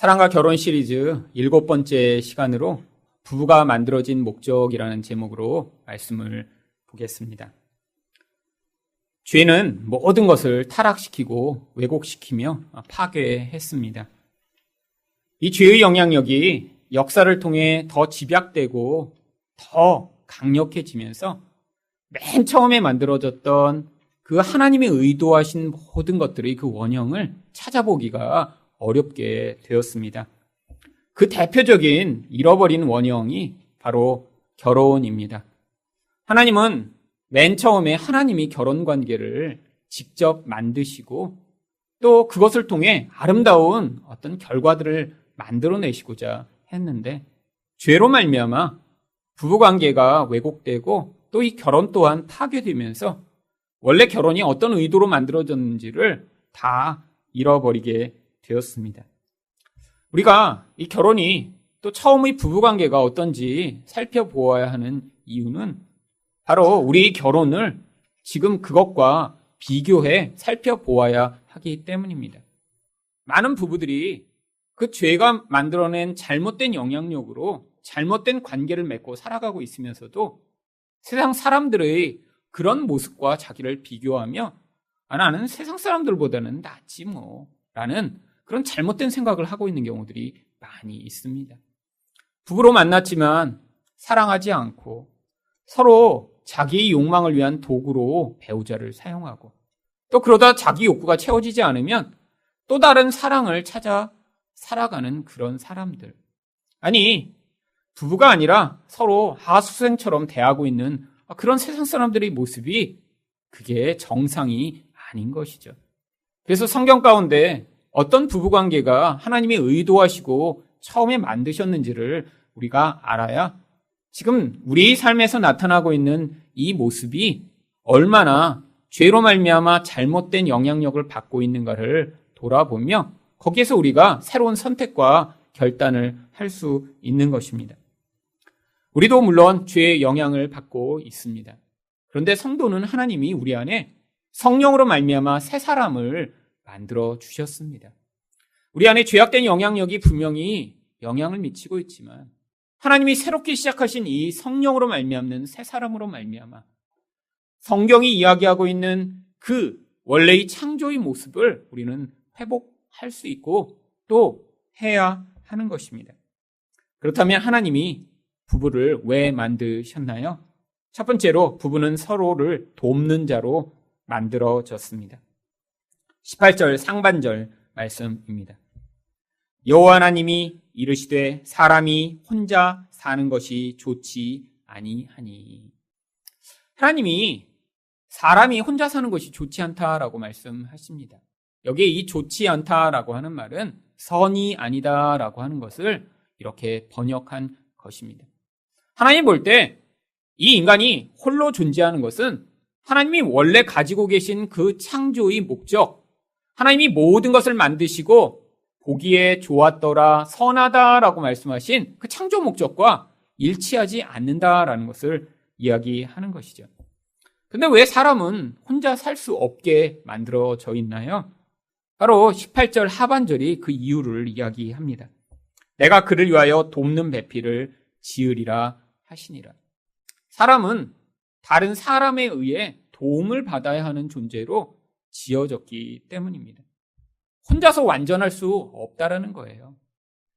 사랑과 결혼 시리즈 7번째 시간으로 부부가 만들어진 목적이라는 제목으로 말씀을 보겠습니다. 죄는 모든 것을 타락시키고 왜곡시키며 파괴했습니다. 이 죄의 영향력이 역사를 통해 더 집약되고 더 강력해지면서 맨 처음에 만들어졌던 그 하나님의 의도하신 모든 것들의 그 원형을 찾아보기가 어렵게 되었습니다. 그 대표적인 잃어버린 원형이 바로 결혼입니다. 하나님은 맨 처음에 하나님이 결혼 관계를 직접 만드시고 또 그것을 통해 아름다운 어떤 결과들을 만들어내시고자 했는데 죄로 말미암아 부부관계가 왜곡되고 또 이 결혼 또한 파괴되면서 원래 결혼이 어떤 의도로 만들어졌는지를 다 잃어버리게 되었습니다. 우리가 이 결혼이 또 처음의 부부관계가 어떤지 살펴보아야 하는 이유는 바로 우리 결혼을 지금 그것과 비교해 살펴보아야 하기 때문입니다. 많은 부부들이 그 죄가 만들어낸 잘못된 영향력으로 잘못된 관계를 맺고 살아가고 있으면서도 세상 사람들의 그런 모습과 자기를 비교하며 나는 세상 사람들보다는 낫지 라는 그런 잘못된 생각을 하고 있는 경우들이 많이 있습니다. 부부로 만났지만 사랑하지 않고 서로 자기의 욕망을 위한 도구로 배우자를 사용하고 또 그러다 자기 욕구가 채워지지 않으면 또 다른 사랑을 찾아 살아가는 그런 사람들. 아니, 부부가 아니라 서로 하수생처럼 대하고 있는 그런 세상 사람들의 모습이 그게 정상이 아닌 것이죠. 그래서 성경 가운데 어떤 부부관계가 하나님이 의도하시고 처음에 만드셨는지를 우리가 알아야 지금 우리 삶에서 나타나고 있는 이 모습이 얼마나 죄로 말미암아 잘못된 영향력을 받고 있는가를 돌아보며 거기에서 우리가 새로운 선택과 결단을 할 수 있는 것입니다. 우리도 물론 죄의 영향을 받고 있습니다. 그런데 성도는 하나님이 우리 안에 성령으로 말미암아 새 사람을 만들어 주셨습니다. 우리 안에 죄악된 영향력이 분명히 영향을 미치고 있지만 하나님이 새롭게 시작하신 이 성령으로 말미암는 새 사람으로 말미암아 성경이 이야기하고 있는 그 원래의 창조의 모습을 우리는 회복할 수 있고 또 해야 하는 것입니다. 그렇다면 하나님이 부부를 왜 만드셨나요? 첫 번째로 부부는 서로를 돕는 자로 만들어졌습니다. 18절 상반절 말씀입니다. 여호와 하나님이 이르시되 사람이 혼자 사는 것이 좋지 아니하니. 하나님이 사람이 혼자 사는 것이 좋지 않다라고 말씀하십니다. 여기에 이 좋지 않다라고 하는 말은 선이 아니다라고 하는 것을 이렇게 번역한 것입니다. 하나님 볼 때 이 인간이 홀로 존재하는 것은 하나님이 원래 가지고 계신 그 창조의 목적, 하나님이 모든 것을 만드시고 보기에 좋았더라, 선하다라고 말씀하신 그 창조 목적과 일치하지 않는다라는 것을 이야기하는 것이죠. 근데 왜 사람은 혼자 살 수 없게 만들어져 있나요? 바로 18절 하반절이 그 이유를 이야기합니다. 내가 그를 위하여 돕는 배필을 지으리라 하시니라. 사람은 다른 사람에 의해 도움을 받아야 하는 존재로 지어졌기 때문입니다. 혼자서 완전할 수 없다라는 거예요.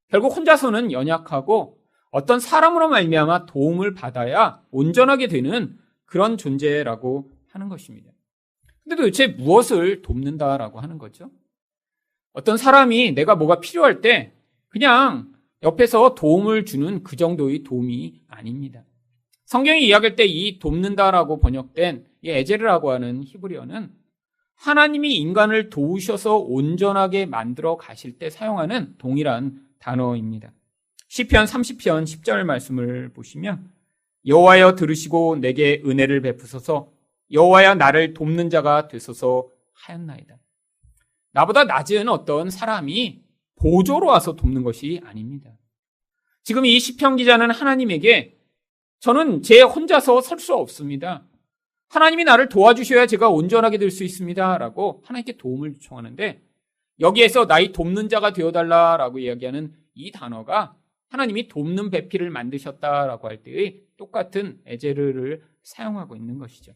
결국 혼자서는 연약하고 어떤 사람으로 말미암아 도움을 받아야 온전하게 되는 그런 존재라고 하는 것입니다. 근데 도대체 무엇을 돕는다라고 하는 거죠? 어떤 사람이 내가 뭐가 필요할 때 그냥 옆에서 도움을 주는 그 정도의 도움이 아닙니다. 성경이 이야기할 때 이 돕는다라고 번역된 이 에제르라고 하는 히브리어는 하나님이 인간을 도우셔서 온전하게 만들어 가실 때 사용하는 동일한 단어입니다. 시편 30편 10절 말씀을 보시면 여호와여 들으시고 내게 은혜를 베푸소서 여호와여 나를 돕는 자가 되소서 하였나이다. 나보다 낮은 어떤 사람이 보조로 와서 돕는 것이 아닙니다. 지금 이 시편 기자는 하나님에게 저는 제 혼자서 설 수 없습니다. 하나님이 나를 도와주셔야 제가 온전하게 될 수 있습니다. 라고 하나님께 도움을 요청하는데 여기에서 나의 돕는 자가 되어달라라고 이야기하는 이 단어가 하나님이 돕는 배필을 만드셨다라고 할 때의 똑같은 에제르를 사용하고 있는 것이죠.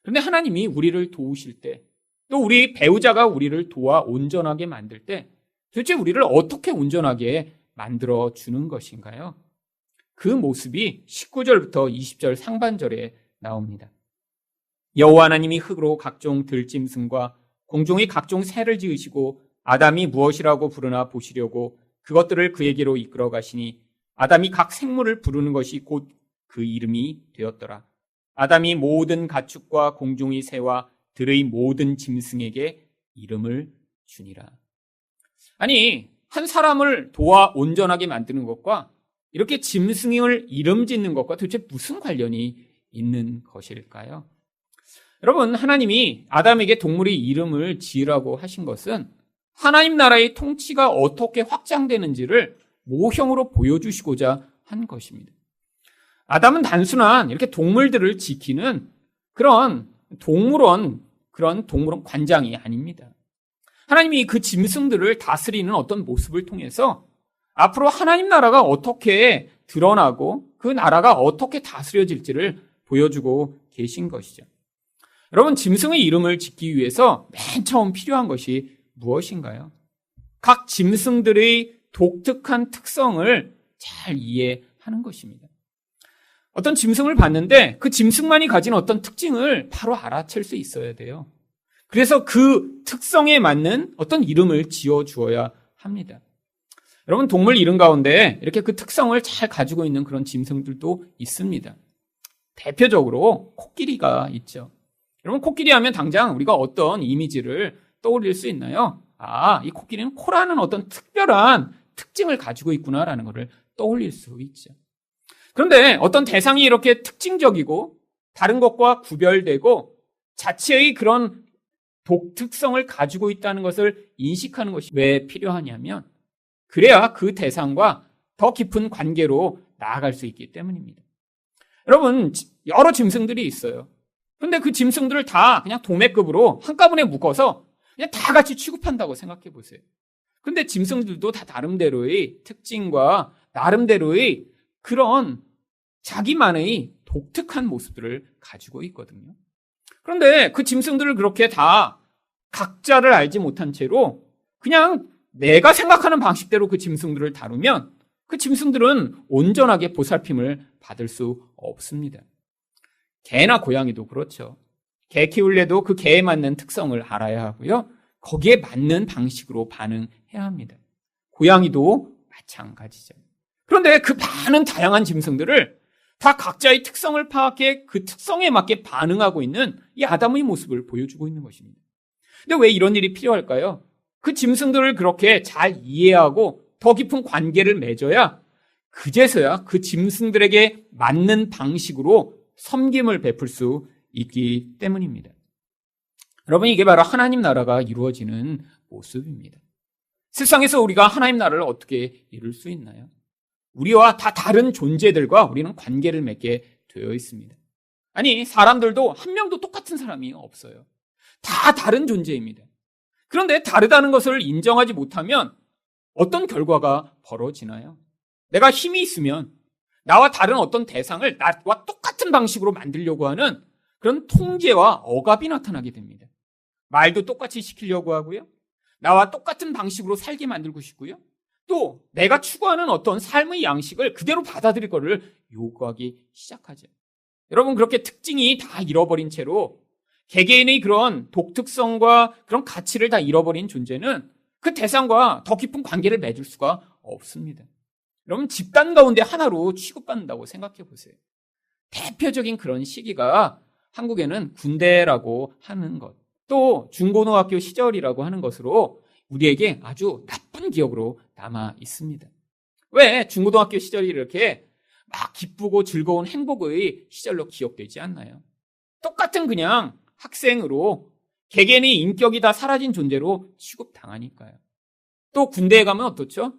그런데 하나님이 우리를 도우실 때, 또 우리 배우자가 우리를 도와 온전하게 만들 때 도대체 우리를 어떻게 온전하게 만들어 주는 것인가요? 그 모습이 19절부터 20절 상반절에 나옵니다. 여호와 하나님이 흙으로 각종 들짐승과 공중의 각종 새를 지으시고 아담이 무엇이라고 부르나 보시려고 그것들을 그에게로 이끌어 가시니 아담이 각 생물을 부르는 것이 곧 그 이름이 되었더라. 아담이 모든 가축과 공중의 새와 들의 모든 짐승에게 이름을 주니라. 아니, 한 사람을 도와 온전하게 만드는 것과 이렇게 짐승을 이름 짓는 것과 도대체 무슨 관련이 있는 것일까요? 여러분, 하나님이 아담에게 동물의 이름을 지으라고 하신 것은 하나님 나라의 통치가 어떻게 확장되는지를 모형으로 보여주시고자 한 것입니다. 아담은 단순한 이렇게 동물들을 지키는 그런 동물원 관장이 아닙니다. 하나님이 그 짐승들을 다스리는 어떤 모습을 통해서 앞으로 하나님 나라가 어떻게 드러나고 그 나라가 어떻게 다스려질지를 보여주고 계신 것이죠. 여러분, 짐승의 이름을 짓기 위해서 맨 처음 필요한 것이 무엇인가요? 각 짐승들의 독특한 특성을 잘 이해하는 것입니다. 어떤 짐승을 봤는데 그 짐승만이 가진 어떤 특징을 바로 알아챌 수 있어야 돼요. 그래서 그 특성에 맞는 어떤 이름을 지어주어야 합니다. 여러분, 동물 이름 가운데 이렇게 그 특성을 잘 가지고 있는 그런 짐승들도 있습니다. 대표적으로 코끼리가 있죠. 여러분, 코끼리 하면 당장 우리가 어떤 이미지를 떠올릴 수 있나요? 아, 이 코끼리는 코라는 어떤 특별한 특징을 가지고 있구나라는 것을 떠올릴 수 있죠. 그런데 어떤 대상이 이렇게 특징적이고 다른 것과 구별되고 자체의 그런 독특성을 가지고 있다는 것을 인식하는 것이 왜 필요하냐면 그래야 그 대상과 더 깊은 관계로 나아갈 수 있기 때문입니다. 여러분, 여러 짐승들이 있어요. 그런데 그 짐승들을 다 그냥 도매급으로 한꺼번에 묶어서 그냥 다 같이 취급한다고 생각해 보세요. 그런데 짐승들도 다 나름대로의 특징과 나름대로의 그런 자기만의 독특한 모습들을 가지고 있거든요. 그런데 그 짐승들을 그렇게 다 각자를 알지 못한 채로 그냥 내가 생각하는 방식대로 그 짐승들을 다루면 그 짐승들은 온전하게 보살핌을 받을 수 없습니다. 개나 고양이도 그렇죠. 개 키울래도 그 개에 맞는 특성을 알아야 하고요. 거기에 맞는 방식으로 반응해야 합니다. 고양이도 마찬가지죠. 그런데 그 많은 다양한 짐승들을 다 각자의 특성을 파악해 그 특성에 맞게 반응하고 있는 이 아담의 모습을 보여주고 있는 것입니다. 근데 왜 이런 일이 필요할까요? 그 짐승들을 그렇게 잘 이해하고 더 깊은 관계를 맺어야 그제서야 그 짐승들에게 맞는 방식으로 섬김을 베풀 수 있기 때문입니다. 여러분, 이게 바로 하나님 나라가 이루어지는 모습입니다. 세상에서 우리가 하나님 나라를 어떻게 이룰 수 있나요? 우리와 다 다른 존재들과 우리는 관계를 맺게 되어 있습니다. 아니, 사람들도 한 명도 똑같은 사람이 없어요. 다 다른 존재입니다. 그런데 다르다는 것을 인정하지 못하면 어떤 결과가 벌어지나요? 내가 힘이 있으면 나와 다른 어떤 대상을 나와 똑같은 방식으로 만들려고 하는 그런 통제와 억압이 나타나게 됩니다. 말도 똑같이 시키려고 하고요. 나와 똑같은 방식으로 살게 만들고 싶고요. 또 내가 추구하는 어떤 삶의 양식을 그대로 받아들일 것을 요구하기 시작하죠. 여러분, 그렇게 특징이 다 잃어버린 채로 개개인의 그런 독특성과 그런 가치를 다 잃어버린 존재는 그 대상과 더 깊은 관계를 맺을 수가 없습니다. 여러분, 집단 가운데 하나로 취급받는다고 생각해 보세요. 대표적인 그런 시기가 한국에는 군대라고 하는 것, 또 중고등학교 시절이라고 하는 것으로 우리에게 아주 나쁜 기억으로 남아 있습니다. 왜 중고등학교 시절이 이렇게 막 기쁘고 즐거운 행복의 시절로 기억되지 않나요? 똑같은 그냥 학생으로 개개인의 인격이 다 사라진 존재로 취급당하니까요. 또 군대에 가면 어떻죠?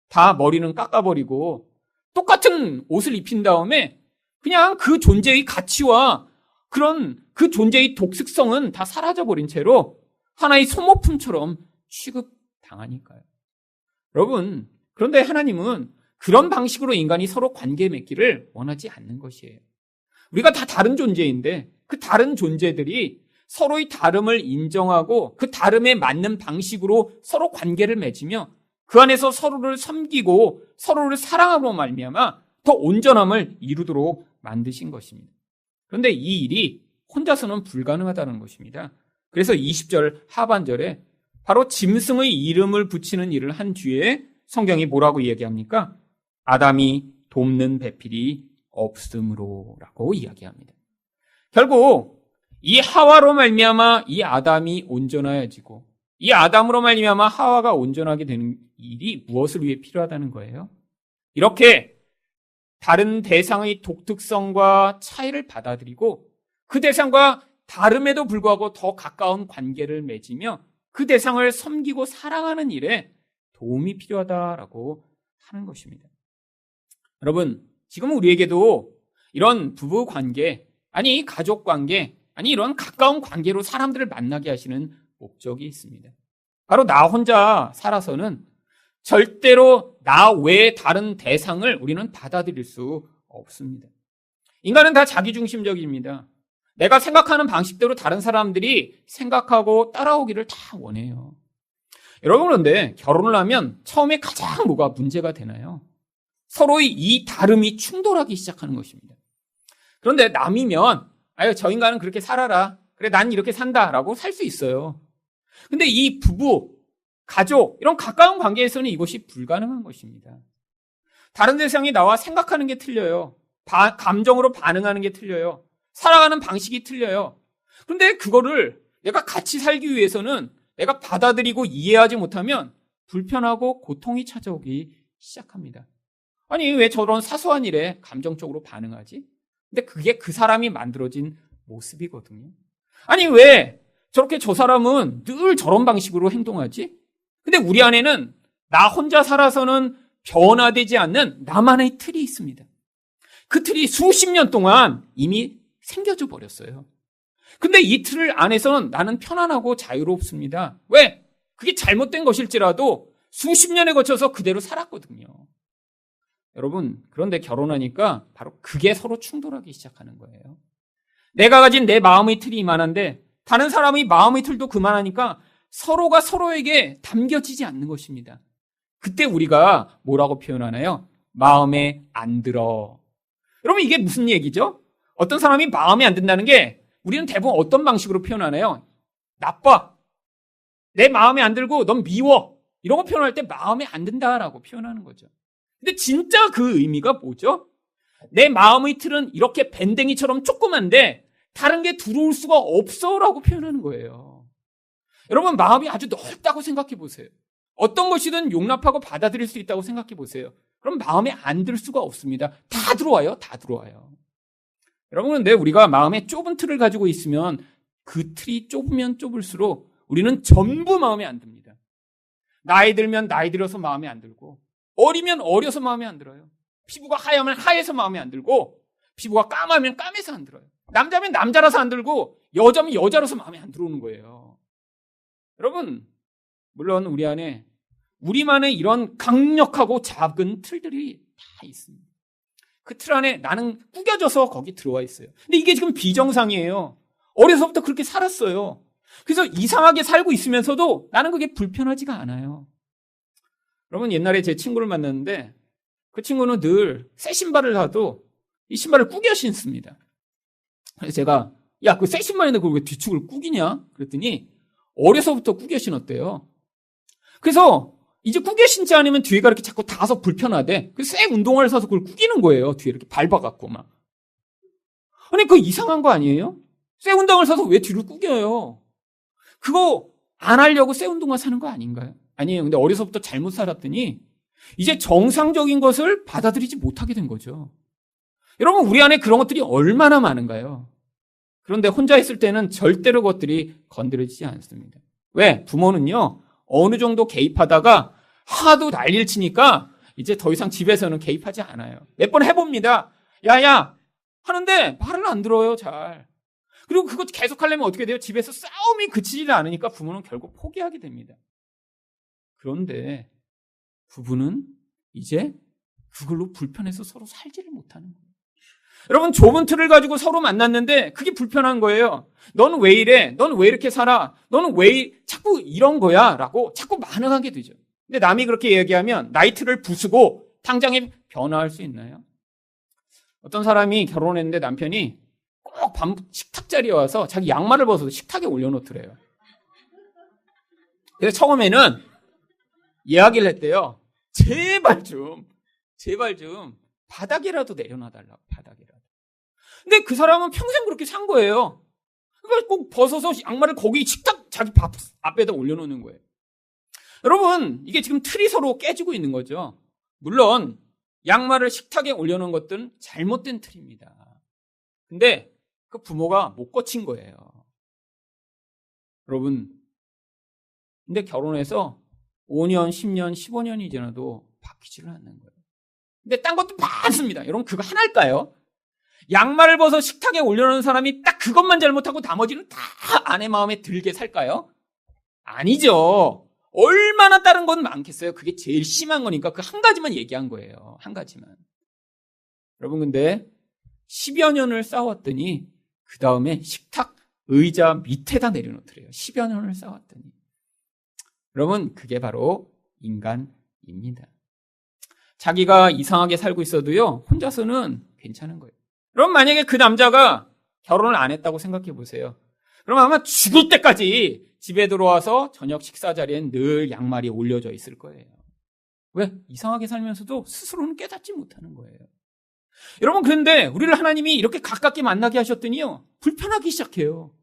다 머리는 깎아버리고 똑같은 옷을 입힌 다음에 그냥 그 존재의 가치와 그런 그 존재의 독특성은 다 사라져버린 채로 하나의 소모품처럼 취급당하니까요. 여러분, 그런데 하나님은 그런 방식으로 인간이 서로 관계 맺기를 원하지 않는 것이에요. 우리가 다 다른 존재인데 그 다른 존재들이 서로의 다름을 인정하고 그 다름에 맞는 방식으로 서로 관계를 맺으며 그 안에서 서로를 섬기고 서로를 사랑함으로 말미암아 더 온전함을 이루도록 만드신 것입니다. 그런데 이 일이 혼자서는 불가능하다는 것입니다. 그래서 20절 하반절에 바로 짐승의 이름을 붙이는 일을 한 뒤에 성경이 뭐라고 이야기합니까? 아담이 돕는 배필이 없음으로라고 이야기합니다. 결국 이 하와로 말미암아 이 아담이 온전해지고 이 아담으로 말미암아 하와가 온전하게 되는 일이 무엇을 위해 필요하다는 거예요? 이렇게 다른 대상의 독특성과 차이를 받아들이고 그 대상과 다름에도 불구하고 더 가까운 관계를 맺으며 그 대상을 섬기고 사랑하는 일에 도움이 필요하다라고 하는 것입니다. 여러분, 지금 우리에게도 이런 부부 관계, 아니 가족 관계, 아니 이런 가까운 관계로 사람들을 만나게 하시는 목적이 있습니다. 바로 나 혼자 살아서는 절대로 나 외의 다른 대상을 우리는 받아들일 수 없습니다. 인간은 다 자기중심적입니다. 내가 생각하는 방식대로 다른 사람들이 생각하고 따라오기를 다 원해요. 여러분, 그런데 결혼을 하면 처음에 가장 뭐가 문제가 되나요? 서로의 이 다름이 충돌하기 시작하는 것입니다. 그런데 남이면 아유, 저 인간은 그렇게 살아라. 그래, 난 이렇게 산다라고 살 수 있어요. 근데 이 부부, 가족, 이런 가까운 관계에서는 이것이 불가능한 것입니다. 다른 대상이 나와 생각하는 게 틀려요. 감정으로 반응하는 게 틀려요. 살아가는 방식이 틀려요. 그런데 그거를 내가 같이 살기 위해서는 내가 받아들이고 이해하지 못하면 불편하고 고통이 찾아오기 시작합니다. 아니, 왜 저런 사소한 일에 감정적으로 반응하지? 근데 그게 그 사람이 만들어진 모습이거든요. 아니, 왜 저렇게 저 사람은 늘 저런 방식으로 행동하지? 근데 우리 안에는 나 혼자 살아서는 변화되지 않는 나만의 틀이 있습니다. 그 틀이 수십 년 동안 이미 생겨져 버렸어요. 근데 이 틀 안에서는 나는 편안하고 자유롭습니다. 왜? 그게 잘못된 것일지라도 수십 년에 거쳐서 그대로 살았거든요. 여러분, 그런데 결혼하니까 바로 그게 서로 충돌하기 시작하는 거예요. 내가 가진 내 마음의 틀이 이만한데 다른 사람의 마음의 틀도 그만하니까 서로가 서로에게 담겨지지 않는 것입니다. 그때 우리가 뭐라고 표현하나요? 마음에 안 들어. 여러분, 이게 무슨 얘기죠? 어떤 사람이 마음에 안 든다는 게 우리는 대부분 어떤 방식으로 표현하나요? 나빠. 내 마음에 안 들고 넌 미워. 이런 거 표현할 때 마음에 안 든다라고 표현하는 거죠. 근데 진짜 그 의미가 뭐죠? 내 마음의 틀은 이렇게 밴댕이처럼 조그만데 다른 게 들어올 수가 없어라고 표현하는 거예요. 여러분, 마음이 아주 넓다고 생각해 보세요. 어떤 것이든 용납하고 받아들일 수 있다고 생각해 보세요. 그럼 마음에 안 들 수가 없습니다. 다 들어와요. 다 들어와요. 여러분, 근데 우리가 마음에 좁은 틀을 가지고 있으면 그 틀이 좁으면 좁을수록 우리는 전부 마음에 안 듭니다. 나이 들면 나이 들어서 마음에 안 들고, 어리면 어려서 마음에 안 들어요. 피부가 하얗면 하얘서 마음에 안 들고, 피부가 까마면 까매서 안 들어요. 남자면 남자라서 안 들고, 여자면 여자라서 마음에 안 들어오는 거예요. 여러분, 물론 우리 안에 우리만의 이런 강력하고 작은 틀들이 다 있습니다. 그 틀 안에 나는 구겨져서 거기 들어와 있어요. 근데 이게 지금 비정상이에요. 어려서부터 그렇게 살았어요. 그래서 이상하게 살고 있으면서도 나는 그게 불편하지가 않아요. 여러분, 옛날에 제 친구를 만났는데 그 친구는 늘 새 신발을 사도 이 신발을 구겨 신습니다. 그래서 제가 야, 그 새 신발인데 그걸 왜 뒤축을 구기냐? 그랬더니 어려서부터 구겨 신었대요. 그래서 이제 구겨 신지 않으면 뒤에가 이렇게 자꾸 닿아서 불편하대. 그래서 새 운동화를 사서 그걸 구기는 거예요. 뒤에 이렇게 밟아갖고 막. 아니, 그거 이상한 거 아니에요? 새 운동화를 사서 왜 뒤를 구겨요? 그거 안 하려고 새 운동화 사는 거 아닌가요? 아니에요. 근데 어려서부터 잘못 살았더니 이제 정상적인 것을 받아들이지 못하게 된 거죠. 여러분, 우리 안에 그런 것들이 얼마나 많은가요? 그런데 혼자 있을 때는 절대로 그것들이 건드려지지 않습니다. 왜? 부모는요, 어느 정도 개입하다가 하도 난리를 치니까 이제 더 이상 집에서는 개입하지 않아요. 몇 번 해봅니다. 야야 하는데 말을 안 들어요, 잘. 그리고 그거 계속 하려면 어떻게 돼요? 집에서 싸움이 그치지 않으니까 부모는 결국 포기하게 됩니다. 그런데 부부는 이제 그걸로 불편해서 서로 살지를 못하는 거예요. 여러분, 좁은 틀을 가지고 서로 만났는데 그게 불편한 거예요. 너는 왜 이래? 너는 왜 이렇게 살아? 너는 왜 자꾸 이런 거야? 라고 자꾸 반응하게 되죠. 근데 남이 그렇게 얘기하면 나이 틀을 부수고 당장에 변화할 수 있나요? 어떤 사람이 결혼했는데 남편이 꼭 밤 식탁 자리에 와서 자기 양말을 벗어서 식탁에 올려놓더래요. 그래서 처음에는 이야기를 했대요. 제발 좀 바닥이라도 내려놔달라고, 바닥이라도. 근데 그 사람은 평생 그렇게 산 거예요. 그러니까 꼭 벗어서 양말을 거기 식탁 자기 밥 앞에다 올려놓는 거예요. 여러분, 이게 지금 틀이 서로 깨지고 있는 거죠. 물론 양말을 식탁에 올려놓은 것들은 잘못된 틀입니다. 근데 그 부모가 못 고친 거예요. 여러분, 근데 결혼해서 5년, 10년, 15년이 지나도 바뀌지를 않는 거예요. 근데 딴 것도 많습니다. 여러분, 그거 하나일까요? 양말을 벗어 식탁에 올려놓은 사람이 딱 그것만 잘못하고 나머지는 다 아내 마음에 들게 살까요? 아니죠. 얼마나 다른 건 많겠어요. 그게 제일 심한 거니까 그 한 가지만 얘기한 거예요. 한 가지만. 여러분, 근데 10여 년을 싸웠더니 그 다음에 식탁 의자 밑에다 내려놓더래요. 10여 년을 싸웠더니. 여러분, 그게 바로 인간입니다. 자기가 이상하게 살고 있어도요, 혼자서는 괜찮은 거예요. 그럼 만약에 그 남자가 결혼을 안 했다고 생각해 보세요. 그럼 아마 죽을 때까지 집에 들어와서 저녁 식사 자리엔 늘 양말이 올려져 있을 거예요. 왜? 이상하게 살면서도 스스로는 깨닫지 못하는 거예요. 여러분, 그런데 우리를 하나님이 이렇게 가깝게 만나게 하셨더니요, 불편하기 시작해요.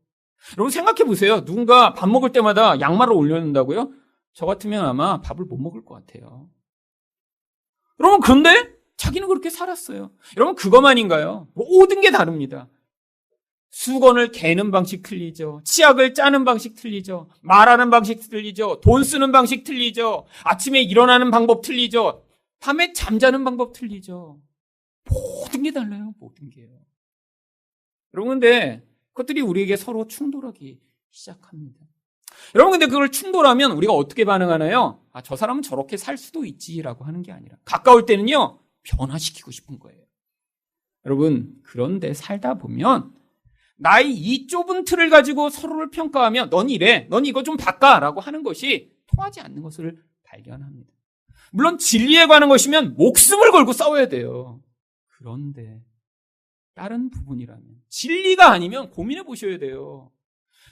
여러분, 생각해 보세요. 누군가 밥 먹을 때마다 양말을 올려놓는다고요? 저 같으면 아마 밥을 못 먹을 것 같아요. 여러분, 그런데 자기는 그렇게 살았어요. 여러분, 그것만인가요? 모든 게 다릅니다. 수건을 개는 방식 틀리죠. 치약을 짜는 방식 틀리죠. 말하는 방식 틀리죠. 돈 쓰는 방식 틀리죠. 아침에 일어나는 방법 틀리죠. 밤에 잠자는 방법 틀리죠. 모든 게 달라요. 모든 게요. 여러분, 근데 그것들이 우리에게 서로 충돌하기 시작합니다. 여러분, 근데 그걸 충돌하면 우리가 어떻게 반응하나요? 아, 저 사람은 저렇게 살 수도 있지라고 하는 게 아니라 가까울 때는요, 변화시키고 싶은 거예요. 여러분, 그런데 살다 보면 나의 이 좁은 틀을 가지고 서로를 평가하며 넌 이래, 넌 이거 좀 바꿔라고 하는 것이 통하지 않는 것을 발견합니다. 물론 진리에 관한 것이면 목숨을 걸고 싸워야 돼요. 그런데 다른 부분이라면, 진리가 아니면 고민해 보셔야 돼요.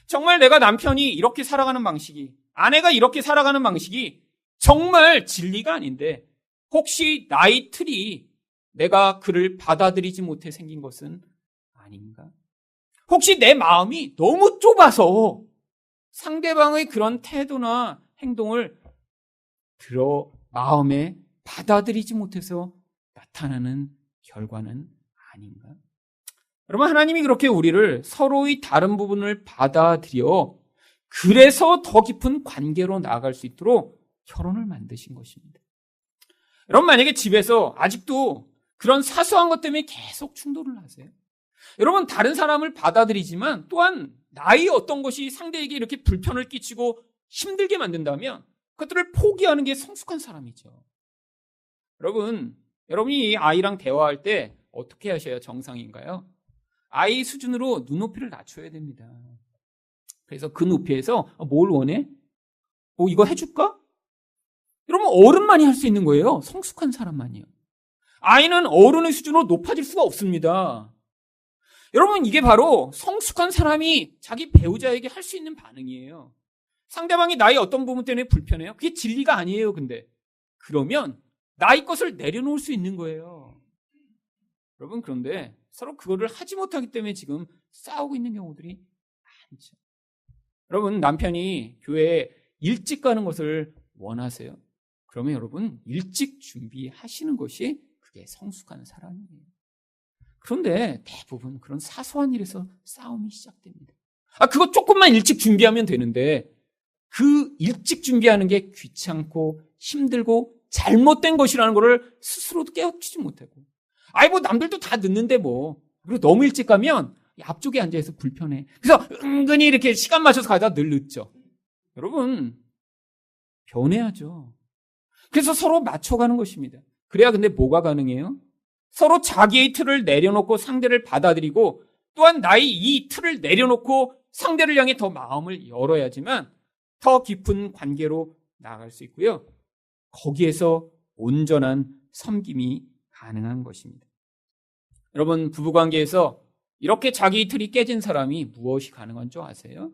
정말 내가 남편이 이렇게 살아가는 방식이, 아내가 이렇게 살아가는 방식이 정말 진리가 아닌데 혹시 나의 틀이 내가 그를 받아들이지 못해 생긴 것은 아닌가? 혹시 내 마음이 너무 좁아서 상대방의 그런 태도나 행동을 마음에 받아들이지 못해서 나타나는 결과는 아닌가? 여러분, 하나님이 그렇게 우리를 서로의 다른 부분을 받아들여 그래서 더 깊은 관계로 나아갈 수 있도록 결혼을 만드신 것입니다. 여러분, 만약에 집에서 아직도 그런 사소한 것 때문에 계속 충돌을 하세요. 여러분, 다른 사람을 받아들이지만 또한 나의 어떤 것이 상대에게 이렇게 불편을 끼치고 힘들게 만든다면 그것들을 포기하는 게 성숙한 사람이죠. 여러분이 이 아이랑 대화할 때 어떻게 하셔야 정상인가요? 아이 수준으로 눈높이를 낮춰야 됩니다. 그래서 그 높이에서 뭘 원해? 이거 해줄까? 여러분, 어른만이 할 수 있는 거예요. 성숙한 사람만이요. 아이는 어른의 수준으로 높아질 수가 없습니다. 여러분, 이게 바로 성숙한 사람이 자기 배우자에게 할 수 있는 반응이에요. 상대방이 나의 어떤 부분 때문에 불편해요? 그게 진리가 아니에요, 근데. 그러면 나의 것을 내려놓을 수 있는 거예요. 여러분, 그런데 서로 그거를 하지 못하기 때문에 지금 싸우고 있는 경우들이 많죠. 여러분, 남편이 교회에 일찍 가는 것을 원하세요? 그러면 여러분, 일찍 준비하시는 것이 그게 성숙한 사람이에요. 그런데 대부분 그런 사소한 일에서 싸움이 시작됩니다. 그거 조금만 일찍 준비하면 되는데 그 일찍 준비하는 게 귀찮고 힘들고 잘못된 것이라는 것을 스스로도 깨우치지 못하고, 남들도 다 늦는데 그리고 너무 일찍 가면 앞쪽에 앉아서 불편해. 그래서 은근히 이렇게 시간 맞춰서 가다가 늘 늦죠. 여러분, 변해야죠. 그래서 서로 맞춰가는 것입니다. 그래야 근데 뭐가 가능해요? 서로 자기의 틀을 내려놓고 상대를 받아들이고 또한 나의 이 틀을 내려놓고 상대를 향해 더 마음을 열어야지만 더 깊은 관계로 나아갈 수 있고요. 거기에서 온전한 섬김이 가능한 것입니다. 여러분, 부부관계에서 이렇게 자기 틀이 깨진 사람이 무엇이 가능한 줄 아세요?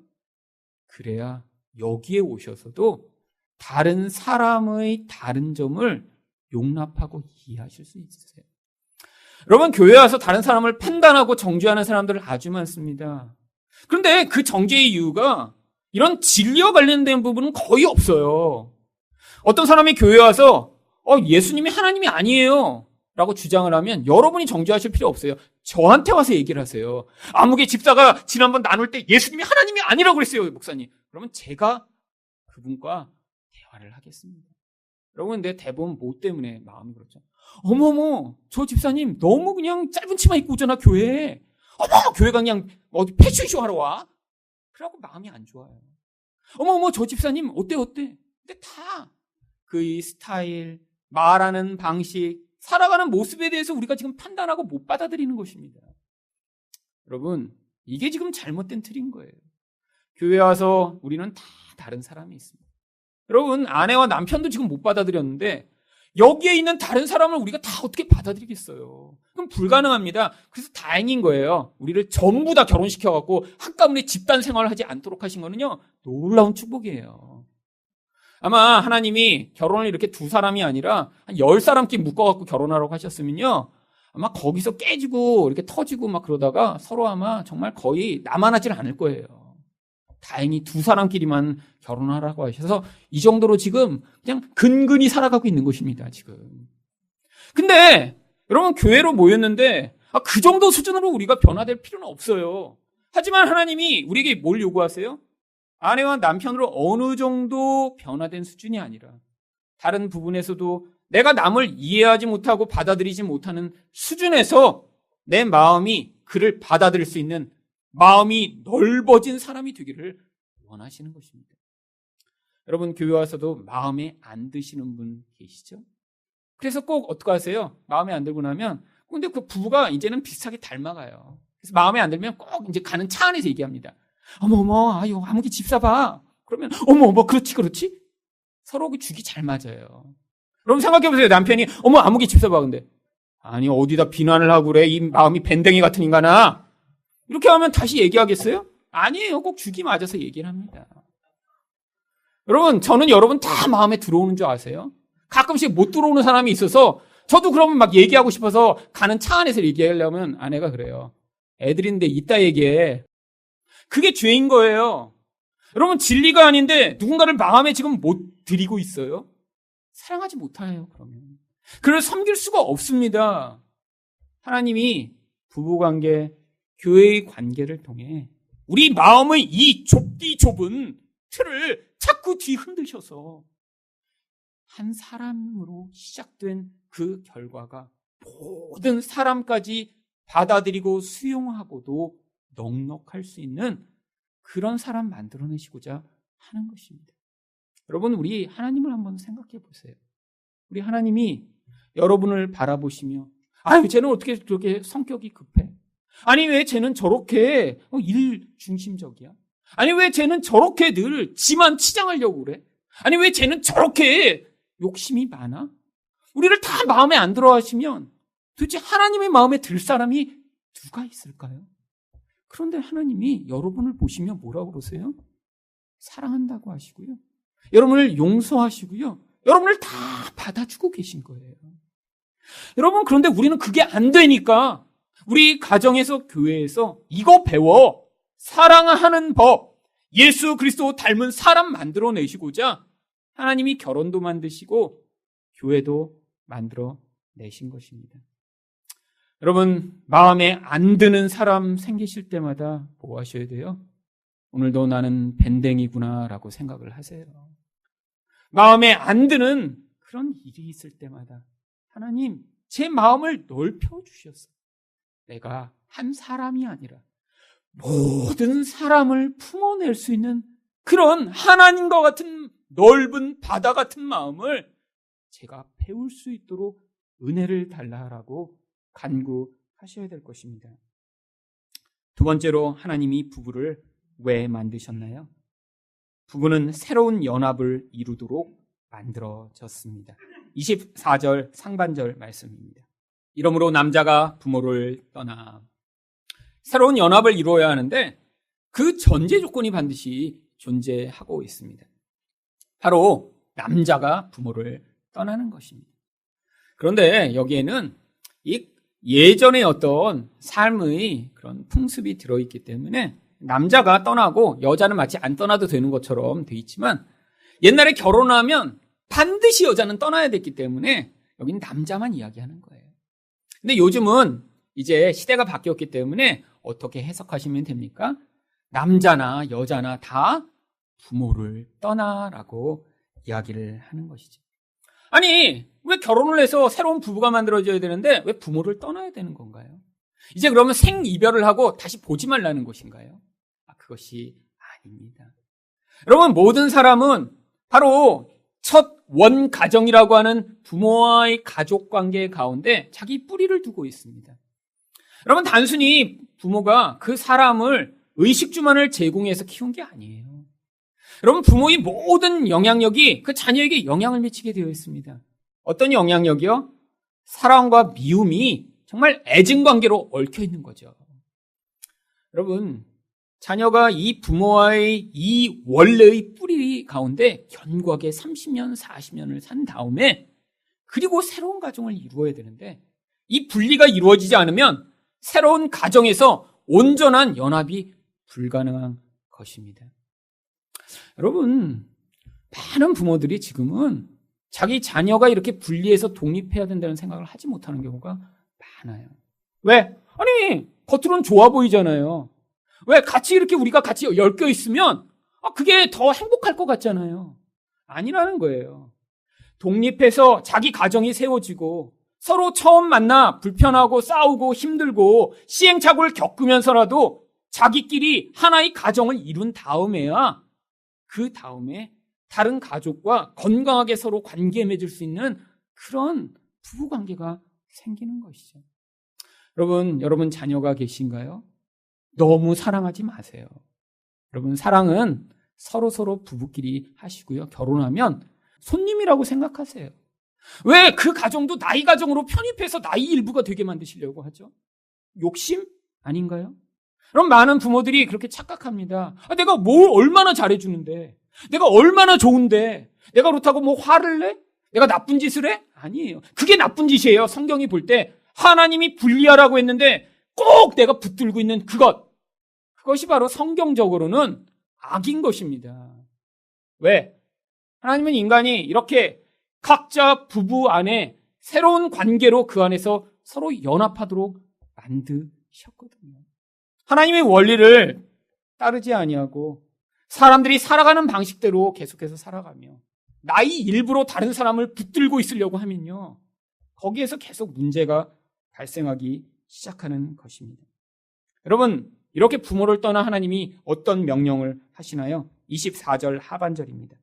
그래야 여기에 오셔서도 다른 사람의 다른 점을 용납하고 이해하실 수 있으세요. 여러분, 교회 와서 다른 사람을 판단하고 정죄하는 사람들 아주 많습니다. 그런데 그 정죄의 이유가 이런 진리와 관련된 부분은 거의 없어요. 어떤 사람이 교회 와서 예수님이 하나님이 아니에요 라고 주장을 하면 여러분이 정죄하실 필요 없어요. 저한테 와서 얘기를 하세요. 아무개 집사가 지난번 나눌 때 예수님이 하나님이 아니라고 그랬어요, 목사님. 그러면 제가 그분과 대화를 하겠습니다. 여러분, 근데 대부분 뭐 때문에 마음이 그렇죠? 어머머, 저 집사님 너무 그냥 짧은 치마 입고 오잖아, 교회에. 어머, 교회가 그냥 어디 패션쇼 하러 와. 그러고 마음이 안 좋아요. 어머, 저 집사님 어때? 근데 다 그의 스타일, 말하는 방식, 살아가는 모습에 대해서 우리가 지금 판단하고 못 받아들이는 것입니다. 여러분, 이게 지금 잘못된 틀인 거예요. 교회 와서 우리는 다 다른 사람이 있습니다. 여러분, 아내와 남편도 지금 못 받아들였는데 여기에 있는 다른 사람을 우리가 다 어떻게 받아들이겠어요? 그럼 불가능합니다. 그래서 다행인 거예요. 우리를 전부 다 결혼시켜갖고 한가문에 집단 생활을 하지 않도록 하신 거는요, 놀라운 축복이에요. 아마 하나님이 결혼을 이렇게 두 사람이 아니라 한 10사람끼리 묶어갖고 결혼하라고 하셨으면요, 아마 거기서 깨지고 이렇게 터지고 막 그러다가 서로 아마 정말 거의 남아나질 않을 거예요. 다행히 두 사람끼리만 결혼하라고 하셔서 이 정도로 지금 그냥 근근히 살아가고 있는 것입니다, 지금. 근데 여러분, 교회로 모였는데 그 정도 수준으로 우리가 변화될 필요는 없어요. 하지만 하나님이 우리에게 뭘 요구하세요? 아내와 남편으로 어느 정도 변화된 수준이 아니라 다른 부분에서도 내가 남을 이해하지 못하고 받아들이지 못하는 수준에서 내 마음이 그를 받아들일 수 있는 마음이 넓어진 사람이 되기를 원하시는 것입니다. 여러분, 교회 와서도 마음에 안 드시는 분 계시죠? 그래서 꼭 어떻게 하세요? 마음에 안 들고 나면 근데 그 부부가 이제는 비슷하게 닮아가요. 그래서 마음에 안 들면 꼭 이제 가는 차 안에서 얘기합니다. 어머, 아유, 아무개 집사 봐. 그러면 어머, 그렇지. 서로 그 죽이 잘 맞아요. 여러분 생각해보세요. 남편이 어머, 아무개 집사 봐. 근데 아니, 어디다 비난을 하고 그래. 이 마음이 밴댕이 같은 인간아. 이렇게 하면 다시 얘기하겠어요? 아니에요. 꼭 죽이 맞아서 얘기를 합니다. 여러분, 저는 여러분 다 마음에 들어오는 줄 아세요? 가끔씩 못 들어오는 사람이 있어서 저도 그러면 막 얘기하고 싶어서 가는 차 안에서 얘기하려면 아내가 그래요. 애들인데 이따 얘기해. 그게 죄인 거예요. 여러분, 진리가 아닌데 누군가를 마음에 지금 못 들이고 있어요? 사랑하지 못해요, 그러면. 그를 섬길 수가 없습니다. 하나님이 부부관계, 교회의 관계를 통해 우리 마음의 이 좁디 좁은 틀을 자꾸 뒤흔드셔서 한 사람으로 시작된 그 결과가 모든 사람까지 받아들이고 수용하고도 넉넉할 수 있는 그런 사람 만들어내시고자 하는 것입니다. 여러분, 우리 하나님을 한번 생각해 보세요. 우리 하나님이 여러분을 바라보시며 아유, 쟤는 어떻게 그렇게 성격이 급해? 아니, 왜 쟤는 저렇게 일 중심적이야? 아니, 왜 쟤는 저렇게 늘 지만 치장하려고 그래? 아니, 왜 쟤는 저렇게 욕심이 많아? 우리를 다 마음에 안 들어 하시면 도대체 하나님의 마음에 들 사람이 누가 있을까요? 그런데 하나님이 여러분을 보시며 뭐라고 그러세요? 사랑한다고 하시고요. 여러분을 용서하시고요. 여러분을 다 받아주고 계신 거예요. 여러분, 그런데 우리는 그게 안 되니까 우리 가정에서, 교회에서 이거 배워. 사랑하는 법. 예수 그리스도 닮은 사람 만들어내시고자 하나님이 결혼도 만드시고 교회도 만들어내신 것입니다. 여러분, 마음에 안 드는 사람 생기실 때마다 뭐 하셔야 돼요? 오늘도 나는 밴댕이구나 라고 생각을 하세요. 마음에 안 드는 그런 일이 있을 때마다 하나님, 제 마음을 넓혀주셨어요. 내가 한 사람이 아니라 모든 사람을 품어낼 수 있는 그런 하나님과 같은 넓은 바다 같은 마음을 제가 배울 수 있도록 은혜를 달라라고 간구하셔야 될 것입니다. 두 번째로 하나님이 부부를 왜 만드셨나요? 부부는 새로운 연합을 이루도록 만들어졌습니다. 24절 상반절 말씀입니다. 이러므로 남자가 부모를 떠나. 새로운 연합을 이루어야 하는데 그 전제 조건이 반드시 존재하고 있습니다. 바로 남자가 부모를 떠나는 것입니다. 그런데 여기에는 이 예전의 어떤 삶의 그런 풍습이 들어있기 때문에 남자가 떠나고 여자는 마치 안 떠나도 되는 것처럼 돼 있지만 옛날에 결혼하면 반드시 여자는 떠나야 됐기 때문에 여긴 남자만 이야기하는 거예요. 근데 요즘은 이제 시대가 바뀌었기 때문에 어떻게 해석하시면 됩니까? 남자나 여자나 다 부모를 떠나라고 이야기를 하는 것이죠. 아니, 왜 결혼을 해서 새로운 부부가 만들어져야 되는데 왜 부모를 떠나야 되는 건가요? 이제 그러면 생이별을 하고 다시 보지 말라는 것인가요? 그것이 아닙니다. 여러분, 모든 사람은 바로 첫 원가정이라고 하는 부모와의 가족관계 가운데 자기 뿌리를 두고 있습니다. 여러분, 단순히 부모가 그 사람을 의식주만을 제공해서 키운 게 아니에요. 여러분, 부모의 모든 영향력이 그 자녀에게 영향을 미치게 되어 있습니다. 어떤 영향력이요? 사랑과 미움이 정말 애증관계로 얽혀 있는 거죠. 여러분, 자녀가 이 부모와의 이 원래의 뿌리 가운데 견고하게 30년, 40년을 산 다음에 그리고 새로운 가정을 이루어야 되는데 이 분리가 이루어지지 않으면 새로운 가정에서 온전한 연합이 불가능한 것입니다. 여러분, 많은 부모들이 지금은 자기 자녀가 이렇게 분리해서 독립해야 된다는 생각을 하지 못하는 경우가 많아요. 왜? 아니, 겉으로는 좋아 보이잖아요. 왜? 같이 이렇게 우리가 같이 엮여 있으면 그게 더 행복할 것 같잖아요. 아니라는 거예요. 독립해서 자기 가정이 세워지고 서로 처음 만나 불편하고 싸우고 힘들고 시행착오를 겪으면서라도 자기끼리 하나의 가정을 이룬 다음에야 그 다음에 다른 가족과 건강하게 서로 관계 맺을 수 있는 그런 부부관계가 생기는 것이죠. 여러분 자녀가 계신가요? 너무 사랑하지 마세요. 여러분, 사랑은 서로 부부끼리 하시고요. 결혼하면 손님이라고 생각하세요. 왜 그 가정도 나의 가정으로 편입해서 나의 일부가 되게 만드시려고 하죠? 욕심 아닌가요? 그럼 많은 부모들이 그렇게 착각합니다. 내가 뭘 얼마나 잘해주는데, 내가 얼마나 좋은데, 내가 그렇다고 뭐 화를 내? 내가 나쁜 짓을 해? 아니에요. 그게 나쁜 짓이에요. 성경이 볼 때 하나님이 분리하라고 했는데 꼭 내가 붙들고 있는 그것이 바로 성경적으로는 악인 것입니다. 왜? 하나님은 인간이 이렇게 각자 부부 안에 새로운 관계로 그 안에서 서로 연합하도록 만드셨거든요. 하나님의 원리를 따르지 아니하고 사람들이 살아가는 방식대로 계속해서 살아가며 나의 일부로 다른 사람을 붙들고 있으려고 하면요, 거기에서 계속 문제가 발생하기 시작하는 것입니다. 여러분, 이렇게 부모를 떠나 하나님이 어떤 명령을 하시나요? 24절 하반절입니다.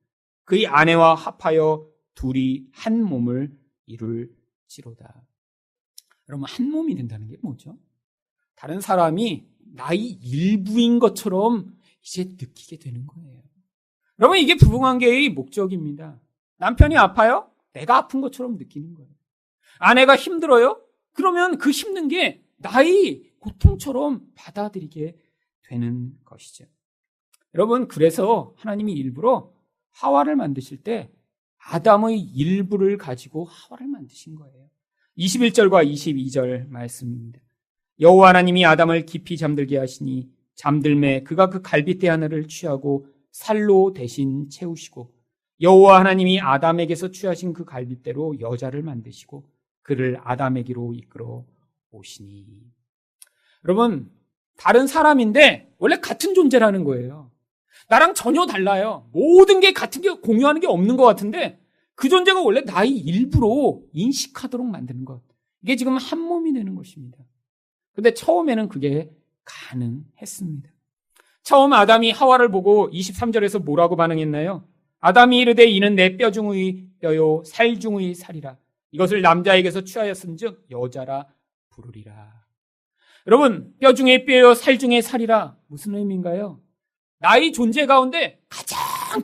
그의 아내와 합하여 둘이 한 몸을 이룰지로다. 여러분, 한 몸이 된다는 게 뭐죠? 다른 사람이 나의 일부인 것처럼 이제 느끼게 되는 거예요. 여러분, 이게 부부관계의 목적입니다. 남편이 아파요? 내가 아픈 것처럼 느끼는 거예요. 아내가 힘들어요? 그러면 그 힘든 게 나의 고통처럼 받아들이게 되는 것이죠. 여러분, 그래서 하나님이 일부러 하와를 만드실 때 아담의 일부를 가지고 하와를 만드신 거예요. 21절과 22절 말씀입니다. 여호와 하나님이 아담을 깊이 잠들게 하시니 잠들매 그가 그 갈빗대 하나를 취하고 살로 대신 채우시고 여호와 하나님이 아담에게서 취하신 그 갈빗대로 여자를 만드시고 그를 아담에게로 이끌어 오시니. 여러분, 다른 사람인데 원래 같은 존재라는 거예요. 나랑 전혀 달라요. 모든 게 같은 게 공유하는 게 없는 것 같은데 그 존재가 원래 나의 일부로 인식하도록 만드는 것. 이게 지금 한 몸이 되는 것입니다. 근데 처음에는 그게 가능했습니다. 처음 아담이 하와를 보고 23절에서 뭐라고 반응했나요? 아담이 이르되 이는 내 뼈 중의 뼈요 살 중의 살이라. 이것을 남자에게서 취하였은즉 여자라 부르리라. 여러분, 뼈 중의 뼈요 살 중의 살이라 무슨 의미인가요? 나의 존재 가운데 가장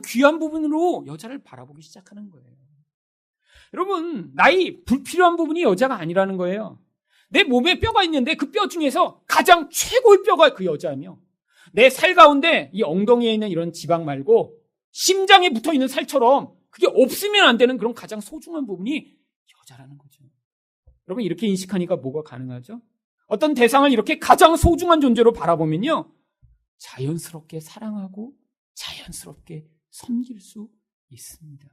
귀한 부분으로 여자를 바라보기 시작하는 거예요. 여러분, 나의 불필요한 부분이 여자가 아니라는 거예요. 내 몸에 뼈가 있는데 그 뼈 중에서 가장 최고의 뼈가 그 여자며, 내 살 가운데 이 엉덩이에 있는 이런 지방 말고 심장에 붙어있는 살처럼 그게 없으면 안 되는 그런 가장 소중한 부분이 여자라는 거죠. 여러분, 이렇게 인식하니까 뭐가 가능하죠? 어떤 대상을 이렇게 가장 소중한 존재로 바라보면요, 자연스럽게 사랑하고 자연스럽게 섬길 수 있습니다.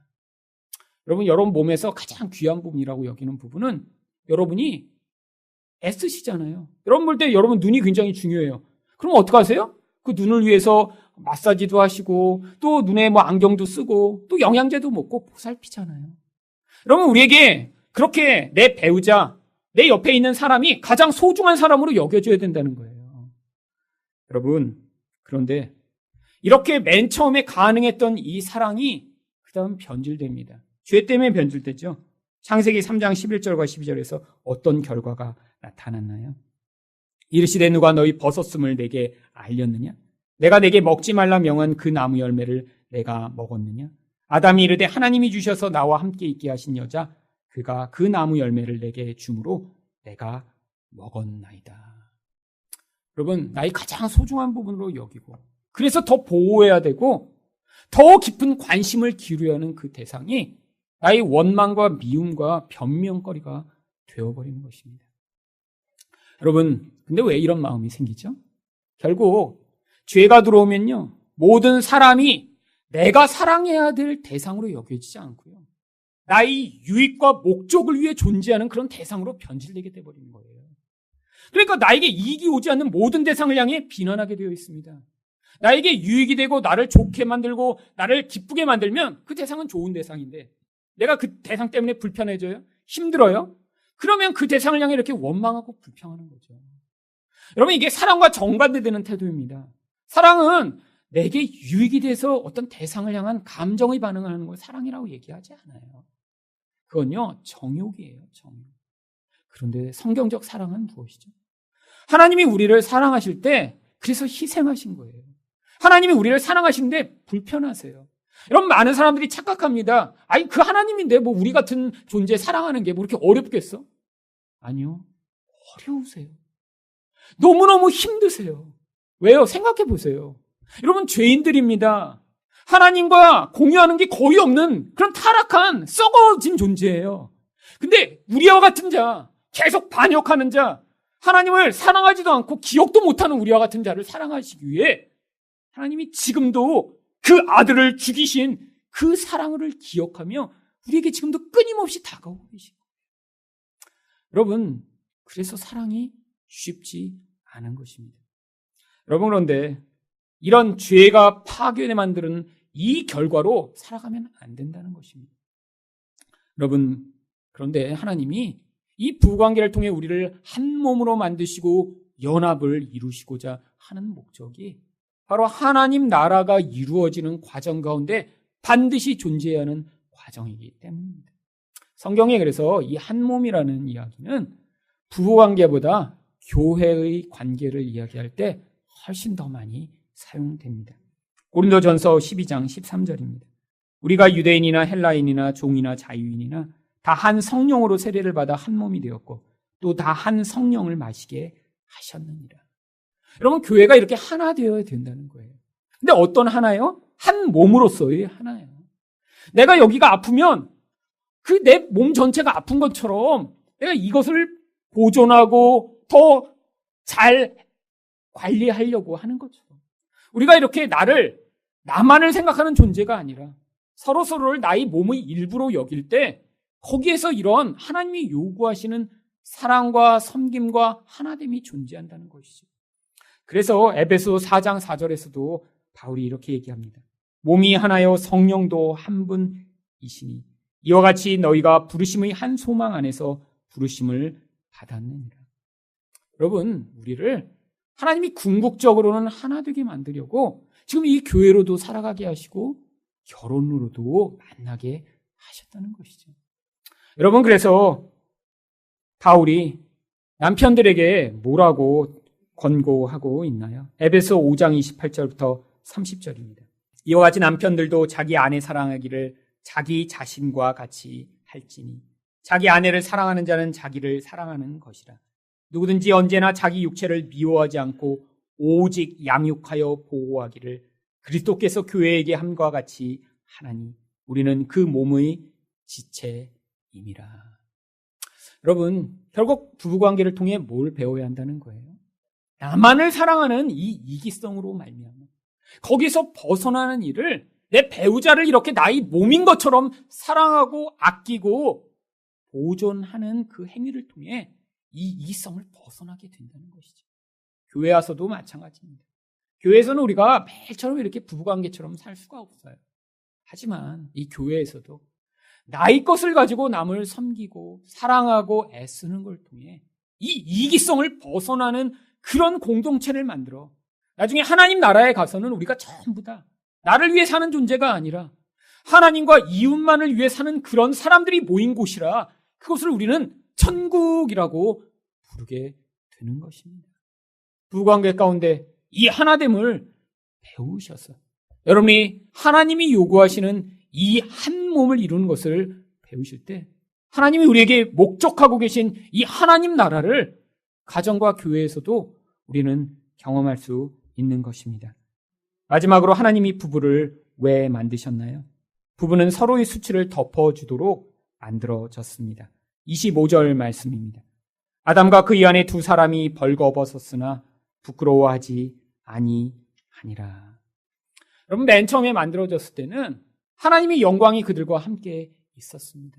여러분 몸에서 가장 귀한 부분이라고 여기는 부분은 여러분이 애쓰시잖아요. 여러분 볼 때 여러분 눈이 굉장히 중요해요. 그럼 어떡하세요? 그 눈을 위해서 마사지도 하시고 또 눈에 뭐 안경도 쓰고 또 영양제도 먹고 보살피잖아요. 여러분, 우리에게 그렇게 내 배우자, 내 옆에 있는 사람이 가장 소중한 사람으로 여겨줘야 된다는 거예요. 여러분, 그런데 이렇게 맨 처음에 가능했던 이 사랑이 그 다음 변질됩니다. 죄 때문에 변질되죠. 창세기 3장 11절과 12절에서 어떤 결과가 나타났나요? 이르시되 누가 너희 벗었음을 내게 알렸느냐? 내가 내게 먹지 말라 명한 그 나무 열매를 내가 먹었느냐? 아담이 이르되 하나님이 주셔서 나와 함께 있게 하신 여자 그가 그 나무 열매를 내게 주므로 내가 먹었나이다. 여러분, 나의 가장 소중한 부분으로 여기고 그래서 더 보호해야 되고 더 깊은 관심을 기울여야 하는 그 대상이 나의 원망과 미움과 변명거리가 되어버리는 것입니다. 여러분, 근데 왜 이런 마음이 생기죠? 결국 죄가 들어오면요, 모든 사람이 내가 사랑해야 될 대상으로 여겨지지 않고요, 나의 유익과 목적을 위해 존재하는 그런 대상으로 변질되게 돼버리는 거예요. 그러니까 나에게 이익이 오지 않는 모든 대상을 향해 비난하게 되어 있습니다. 나에게 유익이 되고 나를 좋게 만들고 나를 기쁘게 만들면 그 대상은 좋은 대상인데 내가 그 대상 때문에 불편해져요? 힘들어요? 그러면 그 대상을 향해 이렇게 원망하고 불평하는 거죠. 여러분, 이게 사랑과 정반대되는 태도입니다. 사랑은 내게 유익이 돼서 어떤 대상을 향한 감정의 반응을 하는 걸 사랑이라고 얘기하지 않아요. 그건요, 정욕이에요, 정욕. 그런데 성경적 사랑은 무엇이죠? 하나님이 우리를 사랑하실 때 그래서 희생하신 거예요. 하나님이 우리를 사랑하시는데 불편하세요. 여러분, 많은 사람들이 착각합니다. 아니, 그 하나님인데 뭐 우리 같은 존재 사랑하는 게 뭐 이렇게 어렵겠어? 아니요, 어려우세요. 너무너무 힘드세요. 왜요? 생각해 보세요. 여러분, 죄인들입니다. 하나님과 공유하는 게 거의 없는 그런 타락한 썩어진 존재예요. 근데 우리와 같은 자, 계속 반역하는 자, 하나님을 사랑하지도 않고 기억도 못하는 우리와 같은 자를 사랑하시기 위해 하나님이 지금도 그 아들을 죽이신 그 사랑을 기억하며 우리에게 지금도 끊임없이 다가오고 계신 거예요. 여러분, 그래서 사랑이 쉽지 않은 것입니다. 여러분, 그런데 이런 죄가 파괴에 만드는 이 결과로 살아가면 안 된다는 것입니다. 여러분, 그런데 하나님이 이 부부관계를 통해 우리를 한 몸으로 만드시고 연합을 이루시고자 하는 목적이 바로 하나님 나라가 이루어지는 과정 가운데 반드시 존재해야 하는 과정이기 때문입니다. 성경에 그래서 이 한 몸이라는 이야기는 부부관계보다 교회의 관계를 이야기할 때 훨씬 더 많이 사용됩니다. 고린도전서 12장 13절입니다. 우리가 유대인이나 헬라인이나 종이나 자유인이나 다 한 성령으로 세례를 받아 한 몸이 되었고 또 다 한 성령을 마시게 하셨느니라. 여러분, 교회가 이렇게 하나 되어야 된다는 거예요. 근데 어떤 하나요? 한 몸으로서의 하나예요. 내가 여기가 아프면 그 내 몸 전체가 아픈 것처럼 내가 이것을 보존하고 더 잘 관리하려고 하는 것처럼 우리가 이렇게 나만을 생각하는 존재가 아니라 서로서로를 나의 몸의 일부로 여길 때 거기에서 이런 하나님이 요구하시는 사랑과 섬김과 하나됨이 존재한다는 것이죠. 그래서 에베소 4장 4절에서도 바울이 이렇게 얘기합니다. 몸이 하나요 성령도 한 분이시니 이와 같이 너희가 부르심의 한 소망 안에서 부르심을 받았느니라. 여러분, 우리를 하나님이 궁극적으로는 하나 되게 만들려고 지금 이 교회로도 살아가게 하시고 결혼으로도 만나게 하셨다는 것이죠. 여러분, 그래서 바울이 남편들에게 뭐라고 권고하고 있나요? 에베소 5장 28절부터 30절입니다. 이와 같이 남편들도 자기 아내 사랑하기를 자기 자신과 같이 할지니 자기 아내를 사랑하는 자는 자기를 사랑하는 것이라. 누구든지 언제나 자기 육체를 미워하지 않고 오직 양육하여 보호하기를 그리스도께서 교회에게 함과 같이 하나니 우리는 그 몸의 지체임이라. 여러분, 결국 부부관계를 통해 뭘 배워야 한다는 거예요? 나만을 사랑하는 이 이기성으로 말미암아 거기서 벗어나는 일을, 내 배우자를 이렇게 나의 몸인 것처럼 사랑하고 아끼고 보존하는 그 행위를 통해 이 이기성을 벗어나게 된다는 것이죠. 교회 와서도 마찬가지입니다. 교회에서는 우리가 매일처럼 이렇게 부부관계처럼 살 수가 없어요. 하지만 이 교회에서도 나의 것을 가지고 남을 섬기고 사랑하고 애쓰는 걸 통해 이 이기성을 벗어나는 그런 공동체를 만들어 나중에 하나님 나라에 가서는 우리가 전부 다 나를 위해 사는 존재가 아니라 하나님과 이웃만을 위해 사는 그런 사람들이 모인 곳이라 그것을 우리는 천국이라고 부르게 되는 것입니다. 부부관계 가운데 이 하나됨을 배우셔서 여러분이 하나님이 요구하시는 이 한 몸을 이루는 것을 배우실 때 하나님이 우리에게 목적하고 계신 이 하나님 나라를 가정과 교회에서도 우리는 경험할 수 있는 것입니다. 마지막으로 하나님이 부부를 왜 만드셨나요? 부부는 서로의 수치를 덮어주도록 만들어졌습니다. 25절 말씀입니다. 아담과 그의 아내 두 사람이 벌거벗었으나 부끄러워하지 아니하니라. 여러분, 맨 처음에 만들어졌을 때는 하나님의 영광이 그들과 함께 있었습니다.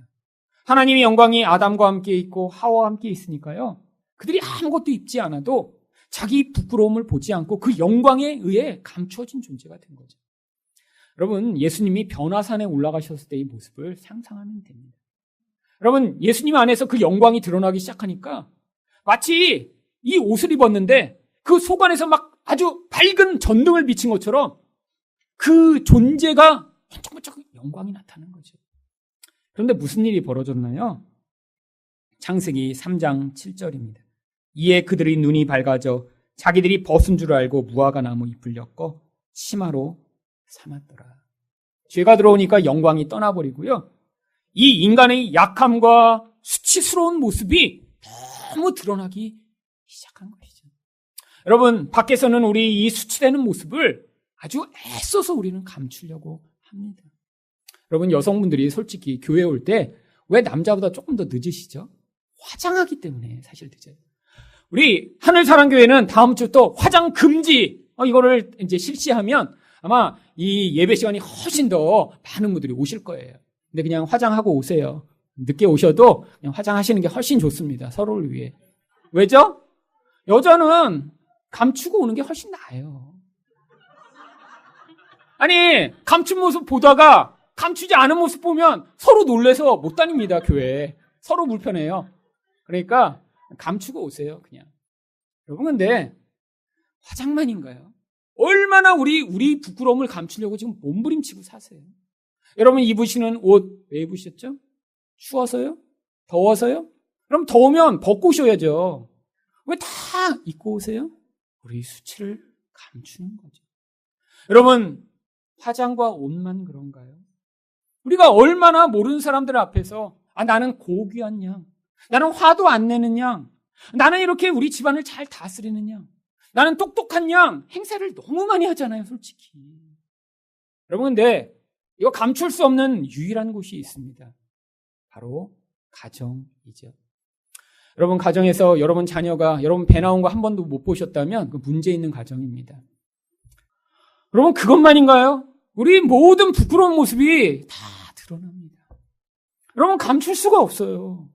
하나님의 영광이 아담과 함께 있고 하와와 함께 있으니까요, 그들이 아무것도 입지 않아도 자기 부끄러움을 보지 않고 그 영광에 의해 감추어진 존재가 된 거죠. 여러분, 예수님이 변화산에 올라가셨을 때의 모습을 상상하면 됩니다. 여러분, 예수님 안에서 그 영광이 드러나기 시작하니까 마치 이 옷을 입었는데 그 속 안에서 막 아주 밝은 전등을 비친 것처럼 그 존재가 번쩍번쩍 영광이 나타나는 거죠. 그런데 무슨 일이 벌어졌나요? 창세기 3장 7절입니다. 이에 그들의 눈이 밝아져 자기들이 벗은 줄 알고 무화과 나무 잎을 엮어 치마로 삼았더라. 죄가 들어오니까 영광이 떠나버리고요, 이 인간의 약함과 수치스러운 모습이 너무 드러나기 시작한 것이죠. 여러분, 밖에서는 우리 이 수치되는 모습을 아주 애써서 우리는 감추려고 합니다. 여러분, 여성분들이 솔직히 교회 올 때 왜 남자보다 조금 더 늦으시죠? 화장하기 때문에 사실 늦어요. 우리 하늘사랑교회는 다음 주부터 화장 금지 이거를 이제 실시하면 아마 이 예배 시간이 훨씬 더 많은 분들이 오실 거예요. 근데 그냥 화장하고 오세요. 늦게 오셔도 그냥 화장하시는 게 훨씬 좋습니다. 서로를 위해. 왜죠? 여자는 감추고 오는 게 훨씬 나아요. 아니, 감춘 모습 보다가 감추지 않은 모습 보면 서로 놀래서 못 다닙니다, 교회. 서로 불편해요. 그러니까 감추고 오세요, 그냥. 여러분, 근데 화장만인가요? 얼마나 우리 부끄러움을 감추려고 지금 몸부림치고 사세요. 여러분, 입으시는 옷 왜 입으셨죠? 추워서요? 더워서요? 그럼 더우면 벗고 오셔야죠. 왜 다 입고 오세요? 우리 수치를 감추는 거죠. 여러분, 화장과 옷만 그런가요? 우리가 얼마나 모르는 사람들 앞에서 나는 고귀한 양, 나는 화도 안 내는 양, 나는 이렇게 우리 집안을 잘 다스리는 양, 나는 똑똑한 양 행세를 너무 많이 하잖아요, 솔직히. 여러분, 근데 이거 감출 수 없는 유일한 곳이 있습니다. 바로 가정이죠. 여러분, 가정에서 여러분 자녀가 여러분 배 나온 거 한 번도 못 보셨다면 그 문제 있는 가정입니다. 여러분, 그것만인가요? 우리 모든 부끄러운 모습이 다 드러납니다. 여러분, 감출 수가 없어요.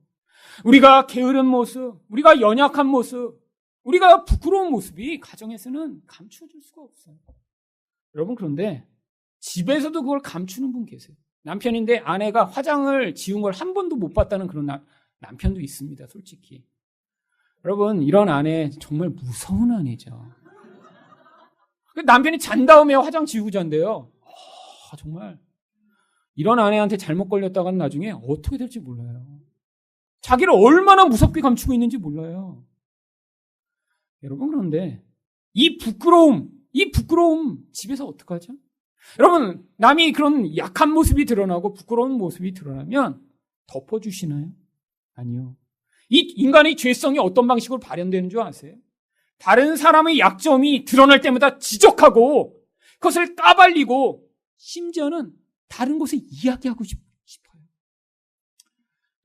우리가 게으른 모습, 우리가 연약한 모습, 우리가 부끄러운 모습이 가정에서는 감춰질 수가 없어요. 여러분, 그런데 집에서도 그걸 감추는 분 계세요. 남편인데 아내가 화장을 지운 걸 한 번도 못 봤다는 그런 남편도 있습니다, 솔직히. 여러분, 이런 아내 정말 무서운 아내죠. 남편이 잔 다음에 화장 지우고 잔대요. 정말 이런 아내한테 잘못 걸렸다가는 나중에 어떻게 될지 몰라요. 자기를 얼마나 무섭게 감추고 있는지 몰라요. 여러분, 그런데 이 부끄러움 집에서 어떡하죠? 여러분, 남이 그런 약한 모습이 드러나고 부끄러운 모습이 드러나면 덮어주시나요? 아니요. 이 인간의 죄성이 어떤 방식으로 발현되는 줄 아세요? 다른 사람의 약점이 드러날 때마다 지적하고 그것을 까발리고 심지어는 다른 곳에 이야기하고 싶어요.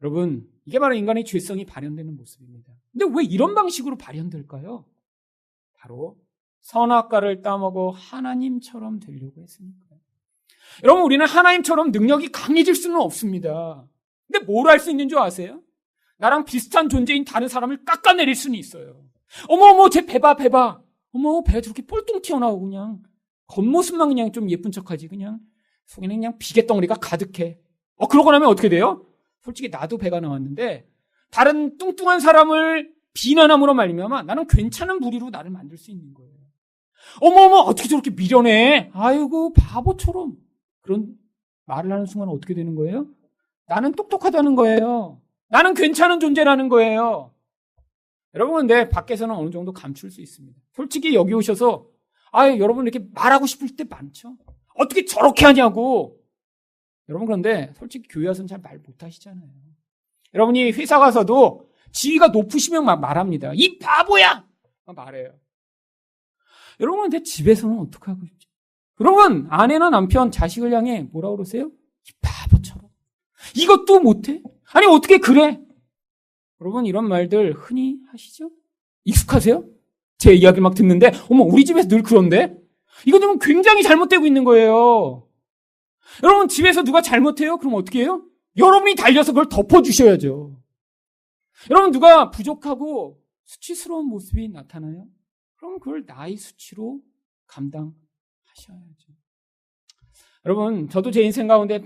여러분, 이게 바로 인간의 죄성이 발현되는 모습입니다. 근데 왜 이런 방식으로 발현될까요? 바로 선악과를 따먹어 하나님처럼 되려고 했으니까. 여러분, 우리는 하나님처럼 능력이 강해질 수는 없습니다. 근데 뭘 할 수 있는 줄 아세요? 나랑 비슷한 존재인 다른 사람을 깎아내릴 수는 있어요. 어머, 쟤 배 봐. 어머, 배가 저렇게 뿔뚱 튀어나오고 그냥 겉모습만 그냥 좀 예쁜 척하지 그냥 속에는 그냥 비계덩어리가 가득해. 그러고 나면 어떻게 돼요? 솔직히 나도 배가 나왔는데 다른 뚱뚱한 사람을 비난함으로 말미암아 나는 괜찮은 부리로 나를 만들 수 있는 거예요. 어머, 어떻게 저렇게 미련해? 아이고, 바보처럼. 그런 말을 하는 순간 어떻게 되는 거예요? 나는 똑똑하다는 거예요. 나는 괜찮은 존재라는 거예요. 여러분, 근데 밖에서는 어느 정도 감출 수 있습니다. 솔직히 여기 오셔서 여러분 이렇게 말하고 싶을 때 많죠. 어떻게 저렇게 하냐고. 여러분, 그런데 솔직히 교회 와서는 잘 말 못하시잖아요. 여러분이 회사 가서도 지위가 높으시면 막 말합니다. 이 바보야! 막 말해요. 여러분, 근데 집에서는 어떻게 하고 있죠? 여러분, 아내나 남편, 자식을 향해 뭐라고 그러세요? 이 바보처럼. 이것도 못해? 아니, 어떻게 그래? 여러분, 이런 말들 흔히 하시죠? 익숙하세요? 제 이야기를 막 듣는데, 어머, 우리 집에서 늘 그런데? 이거 지금 굉장히 잘못되고 있는 거예요. 여러분, 집에서 누가 잘못해요? 그럼 어떻게 해요? 여러분이 달려서 그걸 덮어주셔야죠. 여러분, 누가 부족하고 수치스러운 모습이 나타나요? 그럼 그걸 나의 수치로 감당하셔야죠. 여러분, 저도 제 인생 가운데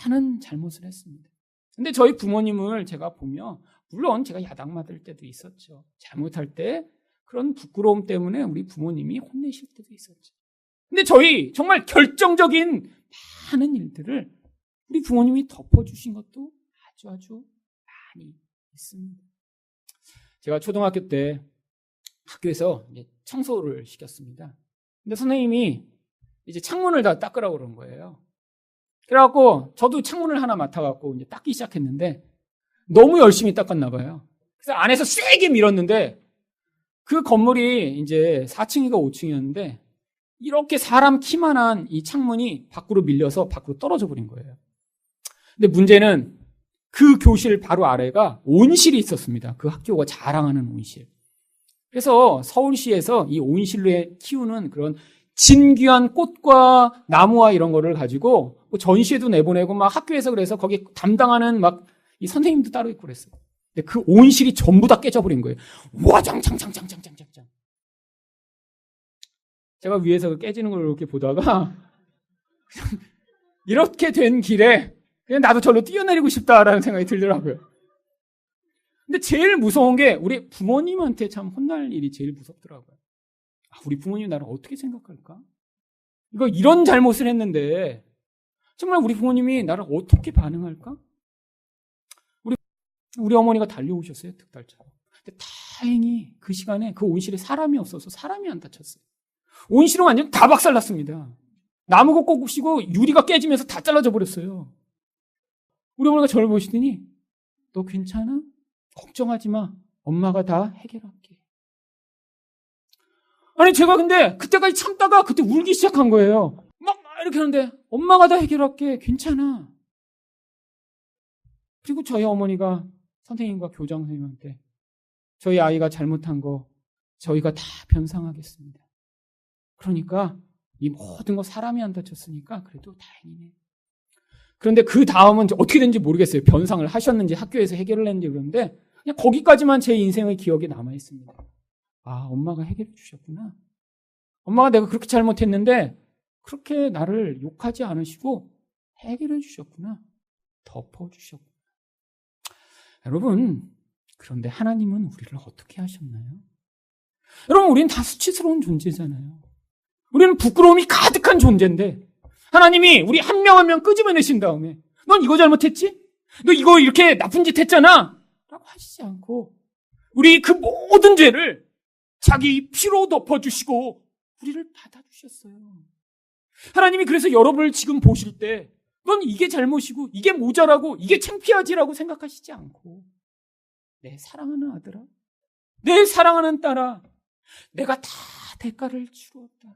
많은 잘못을 했습니다. 근데 저희 부모님을 제가 보면, 물론 제가 야단 맞을 때도 있었죠. 잘못할 때 그런 부끄러움 때문에 우리 부모님이 혼내실 때도 있었죠. 근데 저희 정말 결정적인 많은 일들을 우리 부모님이 덮어주신 것도 아주 많이 있습니다. 제가 초등학교 때 학교에서 이제 청소를 시켰습니다. 근데 선생님이 이제 창문을 다 닦으라고 그런 거예요. 그래갖고 저도 창문을 하나 맡아갖고 이제 닦기 시작했는데 너무 열심히 닦았나 봐요. 그래서 안에서 세게 밀었는데 그 건물이 이제 4층이가 5층이었는데 이렇게 사람 키만한 이 창문이 밖으로 밀려서 밖으로 떨어져 버린 거예요. 근데 문제는 그 교실 바로 아래가 온실이 있었습니다. 그 학교가 자랑하는 온실. 그래서 서울시에서 이 온실에 키우는 그런 진귀한 꽃과 나무와 이런 거를 가지고 전시회도 내보내고 막 학교에서 그래서 거기 담당하는 막 이 선생님도 따로 있고 그랬어요. 근데 그 온실이 전부 다 깨져버린 거예요. 와장창창창창창창. 제가 위에서 깨지는 걸 이렇게 보다가 이렇게 된 길에 그냥 나도 절로 뛰어내리고 싶다라는 생각이 들더라고요. 근데 제일 무서운 게 우리 부모님한테 참 혼날 일이 제일 무섭더라고요. 우리 부모님 나를 어떻게 생각할까? 이런 잘못을 했는데 정말 우리 부모님이 나를 어떻게 반응할까? 우리 어머니가 달려오셨어요, 득달처럼. 근데 다행히 그 시간에 그 온실에 사람이 없어서 사람이 안 다쳤어요. 온실은 완전 다 박살났습니다. 나무가 꺾이고 유리가 깨지면서 다 잘라져 버렸어요. 우리 어머니가 저를 보시더니 너 괜찮아? 걱정하지 마. 엄마가 다 해결할게. 아니 제가 근데 그때까지 참다가 그때 울기 시작한 거예요. 막 이렇게 하는데 엄마가 다 해결할게. 괜찮아. 그리고 저희 어머니가 선생님과 교장 선생님한테 저희 아이가 잘못한 거 저희가 다 변상하겠습니다. 그러니까 이 모든 거 사람이 안 다쳤으니까 그래도 다행이네. 그런데 그 다음은 어떻게 된지 모르겠어요. 변상을 하셨는지 학교에서 해결을 했는지 그런데 그냥 거기까지만 제 인생의 기억에 남아있습니다. 엄마가 해결해 주셨구나. 엄마가 내가 그렇게 잘못했는데 그렇게 나를 욕하지 않으시고 해결해 주셨구나. 덮어주셨구나. 여러분, 그런데 하나님은 우리를 어떻게 하셨나요? 여러분, 우리는 다 수치스러운 존재잖아요. 우리는 부끄러움이 가득한 존재인데 하나님이 우리 한 명 한 명 끄집어내신 다음에 넌 이거 잘못했지? 너 이거 이렇게 나쁜 짓 했잖아? 라고 하시지 않고 우리 그 모든 죄를 자기 피로 덮어주시고 우리를 받아주셨어요. 하나님이 그래서 여러분을 지금 보실 때 넌 이게 잘못이고 이게 모자라고 이게 창피하지라고 생각하시지 않고 내 사랑하는 아들아, 내 사랑하는 딸아, 내가 다 대가를 치루었다.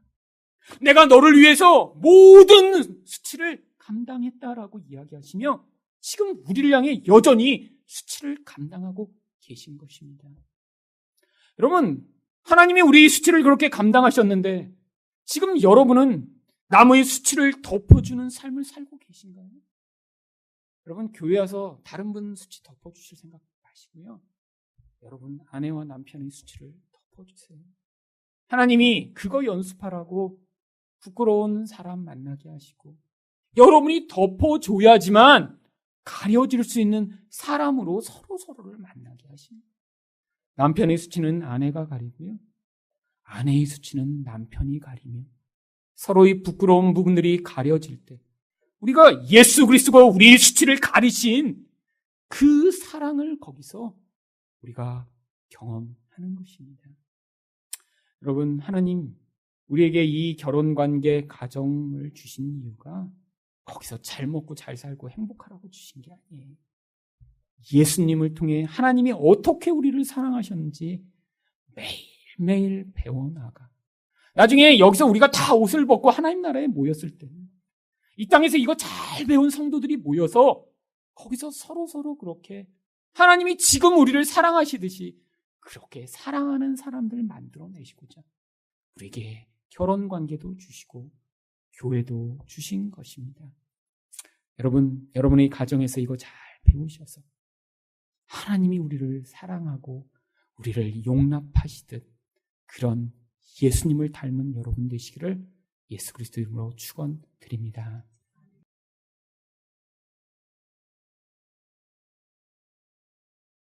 내가 너를 위해서 모든 수치를 감당했다라고 이야기하시며 지금 우리를 향해 여전히 수치를 감당하고 계신 것입니다. 여러분, 하나님이 우리 수치를 그렇게 감당하셨는데 지금 여러분은 남의 수치를 덮어주는 삶을 살고 계신가요? 여러분, 교회 와서 다른 분 수치 덮어주실 생각 마시고요. 여러분, 아내와 남편의 수치를 덮어주세요. 하나님이 그거 연습하라고 부끄러운 사람 만나게 하시고 여러분이 덮어줘야지만 가려질 수 있는 사람으로 서로를 만나게 하십니다. 남편의 수치는 아내가 가리고요. 아내의 수치는 남편이 가리며 서로의 부끄러운 부분들이 가려질 때 우리가 예수 그리스도가 우리의 수치를 가리신 그 사랑을 거기서 우리가 경험하는 것입니다. 여러분, 하나님 우리에게 이 결혼관계 가정을 주신 이유가 거기서 잘 먹고 잘 살고 행복하라고 주신 게 아니에요. 예수님을 통해 하나님이 어떻게 우리를 사랑하셨는지 매일매일 배워나가 나중에 여기서 우리가 다 옷을 벗고 하나님 나라에 모였을 때 이 땅에서 이거 잘 배운 성도들이 모여서 거기서 서로 그렇게 하나님이 지금 우리를 사랑하시듯이 그렇게 사랑하는 사람들을 만들어내시고자 우리에게 결혼관계도 주시고 교회도 주신 것입니다. 여러분, 여러분의 가정에서 이거 잘 배우셔서 하나님이 우리를 사랑하고 우리를 용납하시듯 그런 예수님을 닮은 여러분 되시기를 예수 그리스도 이름으로 축원드립니다.